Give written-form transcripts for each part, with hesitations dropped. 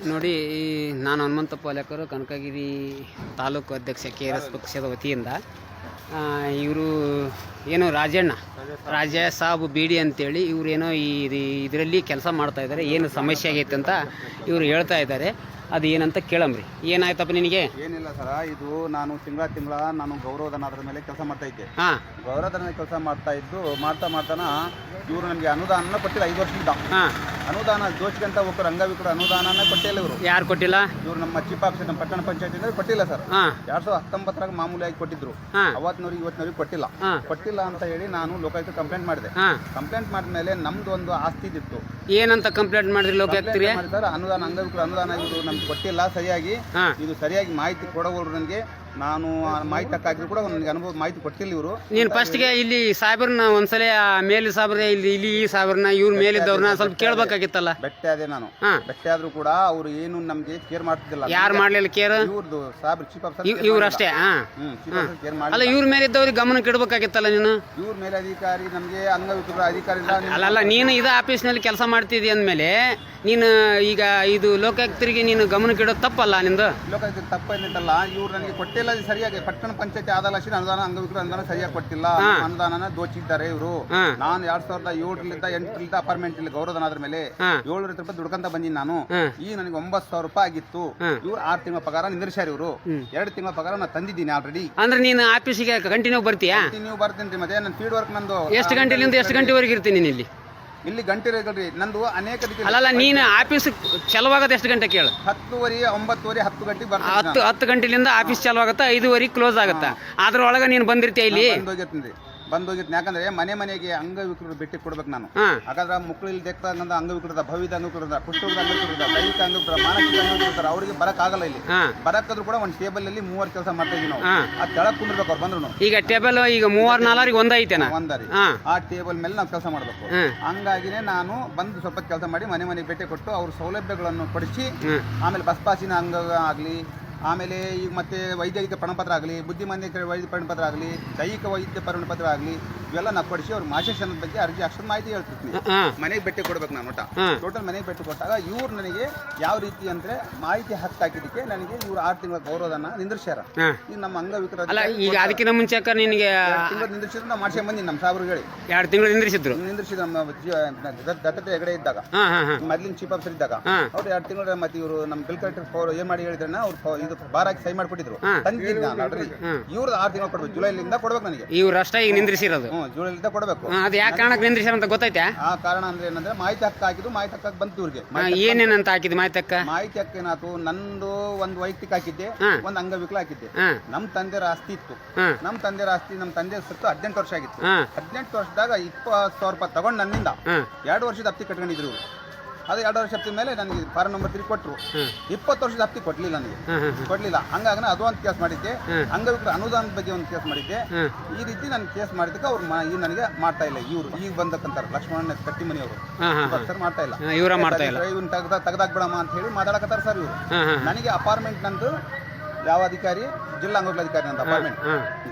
ನೋಡಿ, ನಾನು ಹನುಮಂತಪ್ಪ ಲೆಕ್ಕರು, ಕನಕಗಿರಿ ತಾಲೂಕು ಅಧ್ಯಕ್ಷ KRS ಪಕ್ಷದ ವತಿಯಿಂದ ಇವರು ಏನೋ ರಾಜ ಸಾಬ್ ಬಿಡಿ ಅಂತೇಳಿ ಇವರೇನೋ ಇದರಲ್ಲಿ ಕೆಲಸ ಮಾಡ್ತಾ ಇದ್ದಾರೆ. ಏನು ಸಮಸ್ಯೆ ಆಗೈತೆ ಅಂತ ಇವರು ಹೇಳ್ತಾ ಇದ್ದಾರೆ. ಅದು ಏನಂತ ಕೇಳಮ್ರಿ. ಏನಾಯ್ತಪ್ಪ ನಿನಗೆ? ಏನಿಲ್ಲ ಸರ, ಇದು ನಾನು ತಿಂಗಳ ನಾನು ಗೌರವಧನದ ಮೇಲೆ ಕೆಲಸ ಮಾಡ್ತಾ ಇದ್ದೆ. ಗೌರವಧನ ಕೆಲಸ ಮಾಡ್ತಾನ ಇವರು ನನಗೆ ಅನುದಾನ ಕೊಟ್ಟಿಲ್ಲ. 5 ವರ್ಷದಿಂದ ಅನುದಾನ ದೋಚಿಗೆ ಹೋಗ್ತಾರೆ. ಅಂಗವಿಕಲರು ಅನುದಾನ ಕೊಟ್ಟಿಲ್ಲ. ಇವರು ಯಾರು ಕೊಟ್ಟಿಲ್ಲ? ಇವರು ನಮ್ಮ ಚೀಫ್ ಆಫೀಸರ್, ನಮ್ಮ ಪಟ್ಟಣ ಪಂಚಾಯತ್ ಕೊಟ್ಟಿಲ್ಲ ಸರ್. 2019 ಮಾಮೂಲಿಯಾಗಿ ಕೊಟ್ಟಿದ್ರು. ಅವತ್ತಿನವ್ರಿಗೆ ಇವತ್ತಿನವ್ರಿಗೆ ಕೊಟ್ಟಿಲ್ಲ ಅಂತ ಹೇಳಿ ನಾನು ಲೋಕಾಯುಕ್ತ ಕಂಪ್ಲೇಂಟ್ ಮಾಡಿದೆ. ಕಂಪ್ಲೇಂಟ್ ಮಾಡಿದ್ಮೇಲೆ ನಮ್ದು ಒಂದು ಆಸ್ತಿ ಇತ್ತು. ಏನಂತ ಕಂಪ್ಲೇಂಟ್ ಮಾಡಿದ್ರಿ ಲೋಕಾಯುಕ್ತರಿಗೆ? ಅನುದಾನ ಅಂಗವಿಕಲರು ಅನುದಾನ ಇವರು ನಮ್ಗೆ ಕೊಟ್ಟಿಲ್ಲ ಸರಿಯಾಗಿ. ಇದು ಸರಿಯಾಗಿ ಮಾಹಿತಿ ಕೊಡೋರು ನನಗೆ. ನಾನು ಮಾಹಿತಿ ಹಾಕಿದ್ರು ಕೂಡ ನನಗೆ ಅನುಭವ ಮಾಹಿತಿ ಕೊಟ್ಟಿಲ್ಲ ಇವರು. ನೀನು ಫಸ್ಟ್ಗೆ ಇಲ್ಲಿ ಸಾಹೇಬ್ರನ್ನ ಒಂದ್ಸಲ ಮೇಲಿ ಸಾಹೇಬ್ರೆ ಇಲ್ಲಿ ಈ ಸಾಹೇಬ್ರನ್ನ ಇವ್ರ ಮೇಲಿದ್ದವ್ರನ್ನ ಸ್ವಲ್ಪ ಕೇಳ್ಬೇಕಾಗಿತ್ತಲ್ಲ. ಬೆಟ್ಟೆ ಆದೆ ನಾನು. ಬೆಟ್ಟೆ ಆದ್ರೂ ಕೂಡ ಅವ್ರು ಏನು ನಮ್ಗೆ ಕೇರ್ ಮಾಡ್ತಿದ್ದಿಲ್ಲ. ಯಾರು ಮಾಡ್ಲಿಲ್ಲ ಕೇರ್? ಇವ್ರದ್ದು ಸಾಹೇಬ್ರ ಚೀಫ್ ಆಫೀಸರ್ ಇವ್ರು ಅಷ್ಟೇ. ಕೇರ್ ಮಾಡಿ ಅಲ್ಲ, ಇವ್ರ ಮೇಲೆ ಇದ್ದವ್ರಿಗೆ ಗಮನಕ್ಕೆ ಇಡ್ಬೇಕಾಗಿತ್ತಲ್ಲ ನೀನು. ಇವ್ರ ಮೇಲೆ ಅಧಿಕಾರಿ ನಮ್ಗೆ ಅಂಗವಿಕಲರ ಅಧಿಕಾರಿ ಅಲ್ಲ, ನೀನು ಇದ ಆಫೀಸ್ನಲ್ಲಿ ಕೆಲಸ ಮಾಡ್ತಿದ್ದಿ ಅಂದ್ಮೇಲೆ ನೀನು ಈಗ ಇದು ಲೋಕಾಯುಕ್ತರಿಗೆ ನೀನು ಗಮನಕ್ಕೆ ಇಡೋದು ತಪ್ಪಲ್ಲ ನಿಂದು? ಲೋಕಾಯುಕ್ತ ತಪ್ಪೇನಿಟ್ಟಲ್ಲ. ಇವ್ರು ನನಗೆ ಕೊಟ್ಟಿಲ್ಲ ಸರಿಯಾಗಿ. ಪಟ್ಟಣ ಪಂಚಾಯತಿ ಆದಾಲಕ್ಷಿ ಅನುದಾನ ಅಂಗವಿಕಲರ ಅನುದಾನ ಸರಿಯಾಗಿ ಕೊಟ್ಟಿಲ್ಲ. ಅನುದಾನ ದೋಚಿದ್ದಾರೆ ಇವರು. ನಾನು 2007ರಿಂದ 8ರಿಂದ ಅಪಾರ್ಟ್ಮೆಂಟ್ ಇಲ್ಲಿ ಗೌರವಧನ ಆದ್ರ ಮೇಲೆ 700 ರೂಪಾಯಿ ದುಡ್ಕಂತ ಬಂದಿನಿ ನಾನು. ಈಗ ನನಗೆ 9,000 ರೂಪಾಯಿ ಆಗಿತ್ತು. ಇವ್ರು 6 ತಿಂಗಳ ಪಗಾರ ನಿಂದಿರ್ಸ್ಯಾರ. ಇವರು 2 ತಿಂಗಳ ಪಗಾರ ನಾನು ತಂದಿದ್ದೀನಿ ಆಲ್ರೆಡಿ. ಅಂದ್ರೆ ನೀನು ಆಫೀಸಿಗೆ ಕಂಟಿನ್ಯೂ ಬರ್ತೀಯಾ? ಕಂಟಿನ್ಯೂ ಬರ್ತೀನಿ. ಮತ್ತೆ ನನ್ನ ಫೀಲ್ಡ್ ವರ್ಕ್ ನಂದು ಎಷ್ಟು ಗಂಟೆಲಿಂದ ಎಷ್ಟು ಗಂಟೆವರೆಗೆ ಇರ್ತೀನಿ ಇಲ್ಲಿ? ಇಲ್ಲಿ ಗಂಟೆ ರೇಗಲ್ರಿ ನಂದು ಅನೇಕ ರೀತಿ. ಅಲ್ಲ, ನೀನು ಆಫೀಸ್ ಚಲವಾಗತ್ತೆ ಎಷ್ಟು ಗಂಟೆ ಕೇಳು? 10:30, 9:30, 10 ಗಂಟೆಗೆ ಬರ್ತೀನಿ. 10 ಗಂಟೆಲಿಂದ ಆಫೀಸ್ ಚಾಲು ಆಗುತ್ತಾ, 5:30 ಕ್ಲೋಸ್ ಆಗುತ್ತಾ? ಅದ್ರೊಳಗೆ ನೀನು ಬಂದಿರ್ತೀಯ ಇಲ್ಲಿ? ಬಂದೋಗಿರ್ತೀನಿ. ಯಾಕಂದ್ರೆ ಮನೆಗೆ ಅಂಗವಿಕಲರು ಭೇಟಿ ಕೊಡ್ಬೇಕು ನಾನು. ಹಾಗಾದ್ರೆ ಮಕ್ಕಳು দেখತಕ್ಕಂಥ ಅಂಗವಿಕಲರ, ಭವ್ಯದ ಅಂಗವಿಕಲರ, ಕುಷ್ಠರೋಗದ ಅಂಗವಿಕಲರ, ದೈಹಿಕ ಅಂಗವಿಕಲರ, ಮಾನಸಿಕ ಅಂಗವಿಕಲರ ಅವರಿಗೆ ಬರಕ್ಕಾಗಲ್ಲ. ಇಲ್ಲಿ ಬರಕ್ಕಾದ್ರೂ ಕೂಡ ಒಂದು ಟೇಬಲ್ ಅಲ್ಲಿ 3 ಕೆಲಸ ಮಾಡ್ತಾ ಇದೀವಿ ನಾವು. ಆ ತೆಳಗ್ ಕುಂದಿರ್ಬೇಕು ಅವ್ರು ಬಂದ್ರು. ಈಗ ಟೇಬಲ್ ಈಗ 3-4 ಒಂದೈತೆನಾ? ಒಂದರಿ. ಆ ಟೇಬಲ್ ಮೇಲೆ ನಾವು ಕೆಲಸ ಮಾಡ್ಬೇಕು. ಹಂಗಾಗಿನೇ ನಾನು ಬಂದು ಸ್ವಲ್ಪ ಕೆಲಸ ಮಾಡಿ ಮನೆಗೆ ಭೇಟಿ ಕೊಟ್ಟು ಅವ್ರ ಸೌಲಭ್ಯಗಳನ್ನು ಕೊಡಿಸಿ, ಆಮೇಲೆ ಬಸ್ ಪಾಸಿನ ಅಂಗ ಆಗ್ಲಿ, ಆಮೇಲೆ ಈಗ ಮತ್ತೆ ವೈದ್ಯಕೀಯ ಪ್ರಮಾಣಪತ್ರ ಆಗಲಿ, ಬುದ್ಧಿಮಾಂದ್ಯತೆ ವೈದ್ಯ ಪ್ರಮಾಣಪತ್ರ ಆಗಲಿ, ದೈಹಿಕ ವೈದ್ಯ ಪ್ರಮಾಣಪತ್ರ ಆಗಲಿ, ಇವೆಲ್ಲ ನಾವು ಕೊಡಿಸಿ ಅವ್ರ ಮಾಶೇಷನ್ ಬಗ್ಗೆ ಅರ್ಜಿ ಅಷ್ಟು ಮಾಹಿತಿ ಹೇಳ್ತಿರ್ತೀನಿ. ಮನೆಗೆ ಭೇಟಿ ಕೊಡ್ಬೇಕು ನಾನು. ಟೋಟಲ್ ಮನೆಗೆ ಭೇಟಿ ಕೊಟ್ಟಾಗ ಇವ್ರು ನನಗೆ ಯಾವ ರೀತಿ ಅಂದ್ರೆ ಮಾಹಿತಿ ಹಾಕಿದ್ದಕ್ಕೆ ನನಗೆ ಇವ್ರು 6 ತಿಂಗಳ ಗೌರವಧನ ನಿಂದಿರ್ಸ್ಯಾರ. ಈಗ ನಮ್ಮ ಅಂಗವಿಕಲ ಈಗ ಅದಕ್ಕಿಂತ ಮುಂಚೆ ನಿನಗೆ ನಿಂದಿರ್ಸಿದ್ರು ನಾವು ಮಾಡ್ಸ್ಕೊಂಡ್ ಬಂದಿನಿ. ನಮ್ಮ ಸಾಬ್ರಿಗೆ ಹೇಳಿ 2 ತಿಂಗಳು ನಿಂದಿರ್ಸಿದ್ರು. ನಮ್ಮ ದತ್ತತೆ ಹೆಗಡೆ ಇದ್ದಾಗ, ಮೊದ್ಲಿನ ಚೀಫ್ ಆಫೀಸರ್ ಇದ್ದಾಗ ಅವ್ರು 2 ತಿಂಗಳು. ಮತ್ತೆ ಇವರು ನಮ್ಮ ಬಿಲ್ ಕಲೆಕ್ಟರ್ ಏನ್ ಮಾಡಿ ಹೇಳಿದ್ರೆ ಅವ್ರು ಬಾರಾಕಿ ಸೈ ಮಾಡ್ಕೊಟ್ಟಿದ್ರು. ತಂದಿದ್ದೀನಿ ನಾನು ಆಲ್ರೆಡಿ. ಇವ್ರದ್ದು 6 ತಿಂಗಳು ಕೊಡ್ಬೇಕು. ಜುಲೈಲಿಂದ ಕೊಡ್ಬೇಕು ನನಗೆ. ಇವ್ರು ಅಷ್ಟೇ ಈಗ ನಿಂದ್ರಿಸಿರೋದು. ಜುಲೈಲಿಂದ ಕೊಡ್ಬೇಕು. ಅದು ಯಾಕೆ ಕಾರಣಕ್ಕೆ ನಿಂದ್ರಿಸ್ಯಾರ ಅಂತ ಗೊತ್ತೈತೆ? ಆ ಕಾರಣ ಅಂದ್ರೆ ಏನಂದ್ರೆ ಮಾಹಿತಿ ಹಕ್ಕ ಹಾಕಿದ್ದು. ಮಾಹಿತಿ ಹಕ್ಕ ಬಂತು ಇವ್ರಿಗೆ. ಏನೇನಂತ ಹಾಕಿದ್ ಮಾಹಿತಿ ಹಕ್ಕ? ಮಾಹಿತಿ ಹಕ್ಕ ಏನಾಯ್ತು, ನಂದು ಒಂದು ವೈಯಕ್ತಿಕ ಹಾಕಿದ್ದೆ, ಒಂದು ಅಂಗವಿಕಲ ಹಾಕಿದ್ದೆ. ನಮ್ ತಂದೆರ ಆಸ್ತಿ ಇತ್ತು. ನಮ್ಮ ತಂದೆರ ಆಸ್ತಿ, ನಮ್ಮ ತಂದೆ ಸತ್ತು 18 ವರ್ಷ ಆಗಿತ್ತು. 18 ವರ್ಷದಾಗ 20,000 ರೂಪಾಯಿ ತಗೊಂಡು ನನ್ನಿಂದ 2 ವರ್ಷದ ಹಪ್ತಿ ಕಟ್ಕೊಂಡಿದ್ರು. ಅದು 2 ವರ್ಷ ಹಪ್ತಿ ಮೇಲೆ ನನಗೆ ಫಾರಂ ನಂಬರ್ 3 ಕೊಟ್ಟರು. 20 ವರ್ಷದ ಹಪ್ತಿ ಕೊಡ್ಲಿಲ್ಲ ನನಗೆ. ಹಂಗಾಗಿ ಅದು ಒಂದು ಕೇಸ್ ಮಾಡಿದ್ದೆ. ಅಂಗವಿಕಲ ಅನುದಾನದ ಬಗ್ಗೆ ಒಂದು ಕೇಸ್ ಮಾಡಿದ್ದೆ. ಈ ರೀತಿ ನಾನು ಕೇಸ್ ಮಾಡಿದ್ದಕ್ಕೆ ಅವ್ರು ನನಗೆ ಮಾಡ್ತಾ ಇಲ್ಲ. ಇವ್ರು ಈಗ ಬಂದಕ್ಕಂತಾರೆ ಲಕ್ಷ್ಮಣ ಕಟ್ಟಿಮನಿ ಅವರು ಸರ್ ಮಾಡ್ತಾ ಇಲ್ಲ. ಇವ್ನ ತೆಗ್ದಾಕ್ಬಿಡಮ್ಮ ಅಂತ ಹೇಳಿ ಮಾತಾಡಕತ್ತಾರ ಸರ್ ಇವರು. ನನಗೆ ಅಪಾರ್ಟ್ಮೆಂಟ್ ನಂದು ಯಾವ ಅಧಿಕಾರಿ? ಜಿಲ್ಲಾ ಅಂಗವಿಕಲ ಅಧಿಕಾರಿ ನಂದು ಅಪಾರ್ಟ್ಮೆಂಟ್.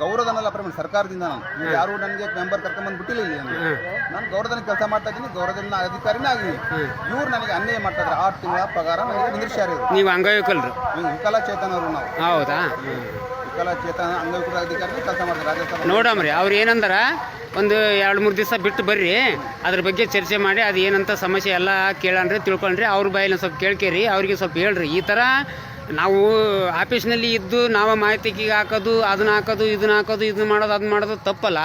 ಗೌರವಧನ ಅಪಾರ್ಟ್ಮೆಂಟ್ ಸರ್ಕಾರದಿಂದ. ನಾನು ಯಾರು ನನಗೆ ಮೆಂಬರ್ ಕರ್ಕೊಂಡ್ಬಂದು ಬಿಟ್ಟಿಲ್ಲ. ಇಲ್ಲಿ ನಾನು ಗೌರವಧನ ಕೆಲಸ ಮಾಡ್ತಾ ಇದ್ದೀನಿ. ಗೌರವಧನ ಅಧಿಕಾರಿನೇ ಆಗಿದ್ದೀನಿ. ಇವ್ರು ನನಗೆ ಅನ್ಯಾಯ ಮಾಡ್ತಾ ಇದ್ದಾರೆ. 6 ತಿಂಗಳ ಪಗಾರ ನನಗೆ ನಿಂದಿರ್ಸ್ಯಾರ. ನೀವು ಅಂಗವಿಕಲರು? ವಿಕಲಚೇತನ ಅವರು ನಾವು. ಹೌದಾ? ವಿಕಲಚೇತನ ಅಂಗವಿಕಲ ಅಧಿಕಾರಿ ಕೆಲಸ ಮಾಡ್ತಾರೆ ರಾಜಸ್ಥಾನ. ನೋಡಮ್ರಿ, ಅವ್ರು ಏನಂದಾರ, ಒಂದು 2-3 ದಿವಸ ಬಿಟ್ಟು ಬರ್ರಿ, ಅದ್ರ ಬಗ್ಗೆ ಚರ್ಚೆ ಮಾಡಿ ಅದು ಏನಂತ ಸಮಸ್ಯೆ ಎಲ್ಲ ಕೇಳಣ್ರಿ, ತಿಳ್ಕೊಂಡ್ರಿ. ಅವ್ರ ಬಾಯಲ್ಲಿ ಸ್ವಲ್ಪ ಕೇಳ್ಕೇರಿ, ಅವ್ರಿಗೆ ಸ್ವಲ್ಪ ಹೇಳ್ರಿ. ಈ ಥರ ನಾವು ಆಫೀಸ್ನಲ್ಲಿ ಇದ್ದು ನಾವು ಮಾಹಿತಿಗೆ ಹಾಕೋದು, ಅದನ್ನ ಹಾಕೋದು, ಇದನ್ನ ಮಾಡೋದು, ಅದನ್ನ ಮಾಡೋದು ತಪ್ಪಲ್ಲ.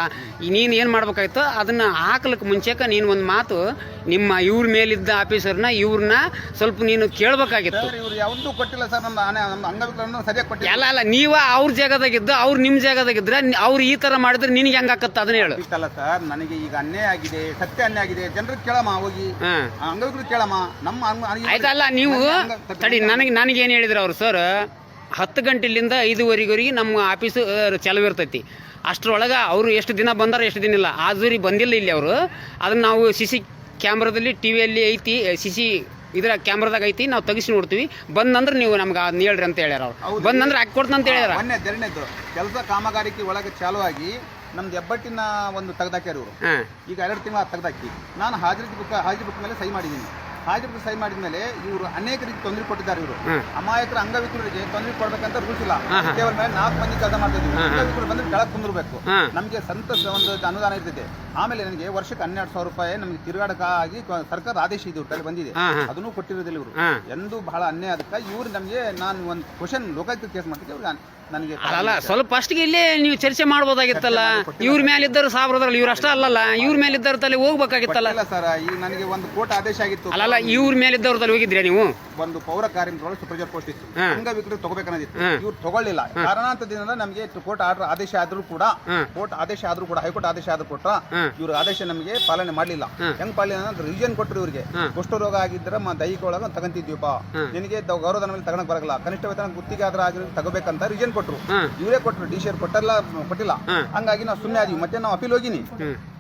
ನೀನು ಏನು ಮಾಡ್ಬೇಕಾಯ್ತು, ಅದನ್ನು ಹಾಕ್ಲಿಕ್ಕೆ ಮುಂಚೆಕ ನೀನು ಒಂದು ಮಾತು ನಿಮ್ಮ ಇವ್ರ ಮೇಲಿದ್ದ ಆಫೀಸರ್ನ ಇವ್ರನ್ನ ಸ್ವಲ್ಪ ನೀನು ಕೇಳಬೇಕಾಗಿತ್ತು. ಇವ್ರು ಯಾವ್ದು ಕೊಟ್ಟಿಲ್ಲ ಸರ್. ನಮ್ಮ ಅಂಗವಿಕಲರನ್ನು ಸರಿಯಾಗಿ ಕೊಟ್ಟಿಲ್ಲ. ಅಲ್ಲ, ನೀವು ಅವ್ರ ಜಾಗದಾಗಿದ್ದು, ಅವ್ರು ನಿಮ್ಮ ಜಾಗದಾಗಿದ್ರೆ ಅವ್ರು ಈ ಥರ ಮಾಡಿದ್ರೆ ನಿನಗೆ ಹೆಂಗೆ ಆಕತ್ತ ಅದನ್ನ ಹೇಳು. ಇತ್ತಲ್ಲ ಸರ್, ನನಗೆ ಈಗ ಅನ್ಯಾಯ ಆಗಿದೆ, ಸತ್ಯ ಅನ್ಯಾಯ ಆಗಿದೆ. ಜನರಿಗೆ ಕೇಳಮ್ಮ, ಹೋಗಿ ಅಂಗವಿಕರು ಕೇಳಮ್ಮ. ನಮ್ಮ ಆಯ್ತಲ್ಲ, ನೀವು ತಡಿ, ನನಗೇನು ಹೇಳಿದ್ರು ಅವರು ಸರ್, 10 ಗಂಟೆಲಿಂದ 5:15 ನಮ್ಮ ಆಫೀಸು ಚಾಲು ಇರ್ತೈತಿ. ಅಷ್ಟರೊಳಗೆ ಅವರು ಎಷ್ಟು ದಿನ ಬಂದಾರ, ಎಷ್ಟು ದಿನ ಇಲ್ಲ. ಆಜೂರಿ ಬಂದಿಲ್ಲ ಇಲ್ಲಿ ಅವರು. ಅದನ್ನು ನಾವು CC ಕ್ಯಾಮ್ರಾದಲ್ಲಿ ಟಿವಿಯಲ್ಲಿ ಐತಿ, CC ಇದರ ಕ್ಯಾಮ್ರಾದಾಗ ಐತಿ, ನಾವು ತೆಗಿಸಿ ನೋಡ್ತೀವಿ. ಬಂದಂದ್ರೆ ನೀವು ನಮ್ಗೆ ಅದನ್ನ ಹೇಳ್ರಿ ಅಂತ ಹೇಳ್ಯಾರ. ಅವ್ರು ಬಂದಂದ್ರೆ ಹಾಕಿ ಕೊಡ್ತಾನ ಅಂತ ಹೇಳ್ಯಾರ. ಎರಡನೇದು ಕೆಲಸ ಕಾಮಗಾರಿಕೆ ಒಳಗೆ ಚಾಲು ಆಗಿ ನಮ್ದು ಹೆಬ್ಬಟ್ಟಿನ ಒಂದು ತೆಗ್ದಾಕ್ಯಾರ ಇವರು. ಈಗ 2 ತಿಂಗಳ ತೆಗ್ದಾಕಿ ನಾನು ಹಾಜರಿ ಬುಕ್ ಮೇಲೆ ಸಹಿ ಮಾಡಿದ್ದೀನಿ. ಹಾಜರು ಸಹಿ ಮಾಡಿದ್ಮೇಲೆ ಇವರು ಅನೇಕ ರೀತಿ ತೊಂದರೆ ಕೊಟ್ಟಿದ್ದಾರೆ. ಇವರು ಅಮಾಯಕರ ಅಂಗವಿಕಲರಿಗೆ ತೊಂದರೆ ಕೊಡ್ಬೇಕಂತ ರೂಲ್ಸ್ ಇಲ್ಲ. ಕೇವಲ ಮೇಲೆ 4 ಮಂದಿ ಕೆಲಸ ಮಾಡ್ತಾ ಇದ್ವಿ. ಅಂಗವಿಕಲರು ಬಂದ್ರೆ ಕೆಳಗೆ ಕುಂದಿರ್ಬೇಕು. ನಮಗೆ ಸ್ವಂತ ಒಂದು ಅನುದಾನ ಇರ್ತೈತೆ. ಆಮೇಲೆ ನನಗೆ ವರ್ಷಕ್ಕೆ 12,000 ರೂಪಾಯಿ ನಮಗೆ ತಿರುಗಾಡಕ್ಕಾಗಿ ಸರ್ಕಾರ ಆದೇಶ ಇದೆ ತಲೆ ಬಂದಿದೆ. ಅದನ್ನು ಕೊಟ್ಟಿರೋದಿಲ್ಲ ಇವರು. ಎಂದು ಬಹಳ ಅನ್ಯಾಯ. ಅದಕ್ಕೆ ಇವ್ರು ನಮಗೆ ನಾನು ಒಂದು ಕ್ವಶನ್ ಲೋಕಾಯುಕ್ತ ಕೇಸ್ ಮಾಡ್ತಿದ್ದೆ. ಇವ್ರಿಗೆ ನನಗೆ ಅಲ್ಲ ಸ್ವಲ್ಪ ಫಸ್ಟ್ಗೆ ಇಲ್ಲೇ ನೀವು ಚರ್ಚೆ ಮಾಡ್ಬೋದಾಗಿತ್ತಲ್ಲ. ಇವ್ರ ಮೇಲಿದ್ದರು ಸಾಬ್ರದ್ರಲ್ಲ, ಇವ್ರು ಅಷ್ಟೇ ಅಲ್ಲಲ್ಲ, ಇವ್ರ ಮೇಲಿದ್ದರು ತಲೆ ಹೋಗ್ಬೇಕಾಗಿತ್ತಲ್ಲ. ಸರ್ ಈಗ ನನಗೆ ಒಂದು ಕೋರ್ಟ್ ಆದೇಶ ಆಗಿತ್ತು. ಅಲ್ಲಲ್ಲ ಇವ್ರ ಮೇಲಿದ್ದವ್ರ ತಲೆ ಹೋಗಿದ್ರಿ ನೀವು? ಒಂದು ಪೌರ ಕಾರ್ಮಿಕರೊಳಗೆ ಸೂಪರ್ವೈಸರ್ ಪೋಸ್ಟ್ ಇತ್ತು. ಅಂಗವಿಕಲರು ತಗೋಬೇಕನ್ನೋದಿತ್ತು. ಇವ್ರು ತಗೊಳ್ಳಿಲ್ಲ. ಕಾರಣಾಂತರದಿಂದ ನಮಗೆ ಕೋರ್ಟ್ ಆರ್ಡರ್ ಆದೇಶ ಆದ್ರೂ ಕೂಡ ಹೈಕೋರ್ಟ್ ಆದೇಶ ಆದ್ರೂ ಕೊಟ್ಟ ಇವ್ರ ಆದೇಶ ನಮಗೆ ಪಾಲನೆ ಮಾಡ್ಲಿಲ್ಲ. ಹೆಂಗ್ ಪಾಲನೆ ಅಂದ್ರೆ ರೀಜನ್ ಕೊಟ್ಟರು ಇವ್ರಿಗೆ. ಕುಷ್ಠ ರೋಗ ಆಗಿದ್ರೆ ದೈಹಿಕ ಒಳಗ ತಗಂತಿದ್ವಿಪ್ಪ, ನಿನಗೆ ಗೌರವದ ಮೇಲೆ ತಗೊಳಕ್ ಬರಲ್ಲ, ಕನಿಷ್ಠ ವೇತನ ಗುತ್ತಿಗೆ ಆದ್ರೆ ಆಗಿರೋ ತಗೋಬೇಕಂತ ರೀಜನ್ ಕೊಟ್ರು. ಇವರೇ ಕೊಟ್ರು, ಡಿಸಿಆರ್ ಕೊಟ್ಟಿಲ್ಲ. ಹಂಗಾಗಿ ನಾವು ಸುಮ್ಮನೆ ಆದ್ವಿ. ಮತ್ತೆ ನಾವು ಅಪೀಲ್ ಹೋಗಿನಿ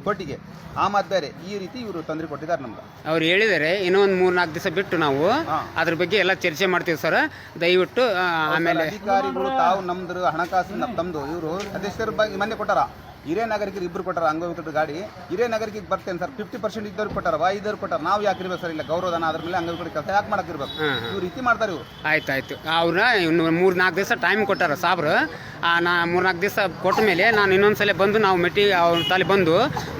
ಕೋರ್ಟಿಗೆ. ಆ ಮಾತು ಬೇರೆ. ಈ ರೀತಿ ಇವರು ತೊಂದರೆ ಕೊಟ್ಟಿದ್ದಾರೆ ನಮ್ಗೆ. ಅವ್ರು ಹೇಳಿದರೆ ಇನ್ನೊಂದು 3-4 ದಿವಸ ಬಿಟ್ಟು ನಾವು ಅದ್ರ ಬಗ್ಗೆ ಎಲ್ಲ ಚರ್ಚೆ ಮಾಡ್ತೀವಿ ಸರ್, ದಯವಿಟ್ಟು. ಆಮೇಲೆ ಅಧಿಕಾರಿಗಳು ತಾವು ನಮ್ದು ಹಣಕಾಸು ತಮ್ದು ಇವರು ಸದಸ್ಯರ ಬಗ್ಗೆ ಮೊನ್ನೆ ಕೊಟ್ಟಾರ. ಹಿರೇನಗರಕ್ಕೆ 2 ಕೊಟ್ಟಾರ ಅಂಗವಿಕಲರ ಗಾಡಿ. ಹಿರೇನಗರಕ್ಕೆ ಬರ್ತೇನೆ ಸರ್ 50% ಇದ್ದವ್ರು ಕೊಟ್ಟಾರ, 5 ಕೊಟ್ಟಾರ. ನಾವು ಯಾಕೆ ಇರ್ಬೇಕು ಸರ್? ಇಲ್ಲ ಗೌರವಧನ ಅದ್ರ ಮೇಲೆ ಅಂಗವಿಕಲರ ಕೆಲಸ ಯಾಕೆ ಮಾಡಕ್ಕಿರ್ಬೇಕು? ಇವ್ರು ರೀತಿ ಮಾಡ್ತಾರೆ ಇವರು. ಆಯ್ತಾಯ್ತು. ಅವ್ರನ್ನ ಇನ್ನು 3-4 ದಿವಸ ಟೈಮ್ ಕೊಟ್ಟಾರ ಸಾಬ್ರು. ನಾ 3-4 ದಿವಸ ಕೊಟ್ಟ ಮೇಲೆ ನಾನು ಇನ್ನೊಂದ್ಸಲ ಬಂದು ನಾವು ಅವ್ರ ತಲೆ ಬಂದು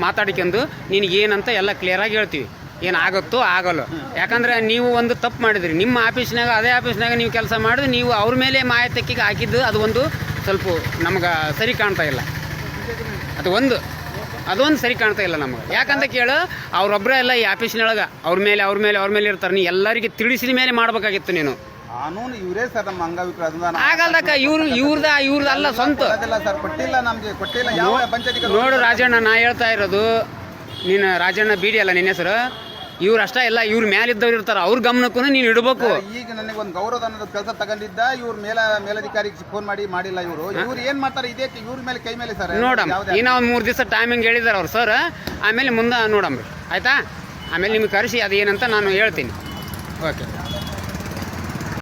ಮಾತಾಡ್ಕೊಂಡು ನಿನಗೆ ಏನಂತ ಎಲ್ಲ ಕ್ಲಿಯರಾಗಿ ಹೇಳ್ತೀವಿ. ಏನಾಗುತ್ತೋ ಆಗಲ್ಲ. ಯಾಕಂದ್ರೆ ನೀವು ಒಂದು ತಪ್ಪು ಮಾಡಿದ್ರಿ ನಿಮ್ಮ ಆಫೀಸ್ನಾಗ, ಅದೇ ಆಫೀಸ್ನಾಗ ನೀವು ಕೆಲಸ ಮಾಡಿದ್ರೆ ನೀವು ಅವ್ರ ಮೇಲೆ ಮಾಹಿತಿಗೆ ಹಾಕಿದ್ದು ಅದು ಒಂದು ಸ್ವಲ್ಪ ನಮ್ಗೆ ಸರಿ ಕಾಣ್ತಾ ಇಲ್ಲ. ಅದೊಂದು ಸರಿ ಕಾಣ್ತಾ ಇಲ್ಲ ನಮಗೆ. ಯಾಕಂತ ಕೇಳು, ಅವ್ರೊಬ್ಬರೇ ಎಲ್ಲ ಈ ಆಫೀಸ್ನೊಳಗೆ ಅವ್ರ ಮೇಲೆ ಇರ್ತಾರೆ. ನೀ ಎಲ್ಲರಿಗೆ ತಿಳಿಸಿದ ಮೇಲೆ ಮಾಡ್ಬೇಕಾಗಿತ್ತು ನೀನು. ಕಾನೂನು ಇವರೇ ಸರ್ ನಮ್ಮ ಅಂಗವಿಕಲ ಅನುದಾನ ಆಗಲ್ದಕ್ಕ. ಇವ್ರದ್ದು ಅಲ್ಲ ಸ್ವಂತ. ಸರ್ ಕೊಟ್ಟಿಲ್ಲ, ನಮಗೆ ಕೊಟ್ಟಿಲ್ಲ. ಯಾವ ಪಂಚಾಯತ್ ನೋಡು ರಾಜಣ್ಣ, ನಾ ಹೇಳ್ತಾ ಇರೋದು ನೀನು ರಾಜಣ್ಣ ಬಿಡಿ ಅಲ್ಲ ನಿನ್ನ ಹೆಸರು. ಇವ್ರು ಅಷ್ಟೇ ಇಲ್ಲ, ಇವ್ರ ಮೇಲಿದ್ದವ್ರು ಇರ್ತಾರೆ, ಅವ್ರ ಗಮನಕ್ಕೂ ನೀನು ಇಡಬೇಕು. ಈಗ ನನಗೆ ಒಂದು ಗೌರವಧನದ ಕೆಲಸ ತಗೊಂಡಿದ್ದ. ಇವ್ರ ಮೇಲಧಿಕಾರಿಗೆ ಫೋನ್ ಮಾಡಿಲ್ಲ. ಇವ್ರು ಏನ್ ಮಾಡ್ತಾರೆ ಇದೇ ಇವ್ರ ಮೇಲೆ ಕೈ ಮೇಲೆ ಸರ್. ನೋಡಮ್ಮ, ಇನ್ನೂ ಒಂದು 3 ದಿವಸ ಟೈಮಿಂಗ್ ಹೇಳಿದಾರೆ ಅವ್ರು ಸರ್. ಆಮೇಲೆ ಮುಂದೆ ನೋಡಮ್ಮ ಆಯ್ತಾ? ಆಮೇಲೆ ನಿಮ್ಗೆ ಕರೆಸಿ ಅದು ಏನಂತ ನಾನು ಹೇಳ್ತೀನಿ. ಓಕೆ.